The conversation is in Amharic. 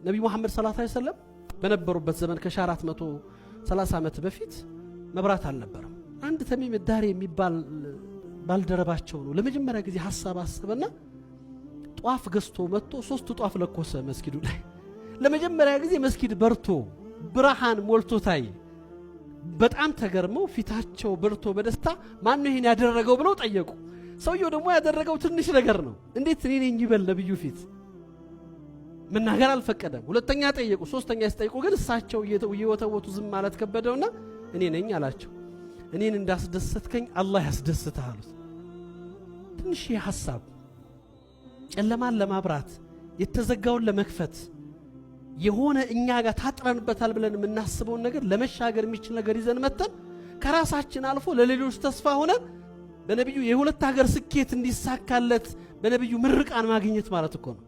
ነብዩ መሐመድ ሰለላሁ ዐለይሂ ወሰለም በነበሩበት ዘመን ከ430 ዓመት በፊት መብራት አልነበረም። አንድ ተሚም ዳሪ የሚባል ባልደረባቸው ነው ለመጀመሪያ ጊዜ ሐሳብ አሰበና ጧፍ ገዝቶ መጥቶ 3 ጧፍ ለኮሰ መስጊዱ ላይ። ለመጀመሪያ ጊዜ መስጊድ በርቶ ብርሃን ሞልቶ ታይ። በጣም ተገርመው ፊታቸው በርቶ በደስታ ማን ነው ይሄን ያደረገው ብለው ጠየቁ። ሰውየው ደግሞ ያደረገው ትንሽ ነገር ነው። እንዴት እኔ ነኝ ይበል ነብዩ ፊት መናገር አልፈቀደም። ሁለተኛ ጠየቁ። ሶስተኛ ሲጠይቁ ግን እሳቸው እየወተወቱ ዝም ማለት ከበደውና እኔ ነኝ አላቸው። እኔን እንዳስደሰትከኝ አላህ ያስደስታል አሉት። ትንሽ ሐሳብ ጨለማን ለማብራት የተዘጋውን ለመክፈት የሆነ እኛ ጋር ታጥረንበታል ብለን የምናስበውን ነገር ለመሻገር የሚችል ነገር ይዘን መተን ከራሳችን አልፎ ለሌሎች ተስፋ ሆነን በነብዩ የሁለት ሀገር ስኬት እንዲሳካለት በነብዩ ምርቃን ማግኘት ማለት እኮ ነው።